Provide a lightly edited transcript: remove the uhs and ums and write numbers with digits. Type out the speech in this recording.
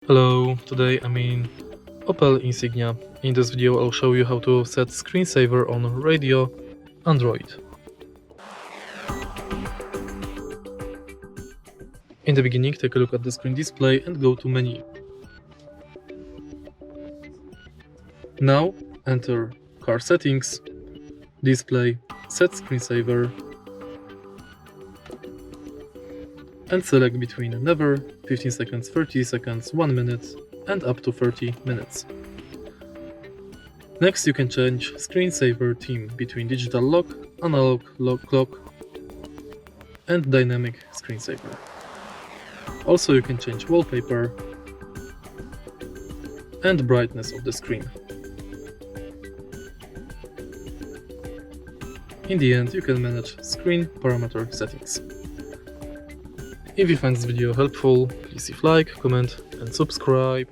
Hello, today I'm in Opel Insignia. In this video I'll show you how to set screensaver on radio Android. In the beginning, take a look at the screen display and go to menu. Now enter car settings, display, set screensaver and select between never, 15 seconds, 30 seconds, 1 minute and up to 30 minutes. Next you can change screensaver theme between digital lock, analog clock and dynamic screensaver. Also you can change wallpaper and brightness of the screen. In the end you can manage screen parameter settings. If you find this video helpful, please leave like, comment and subscribe.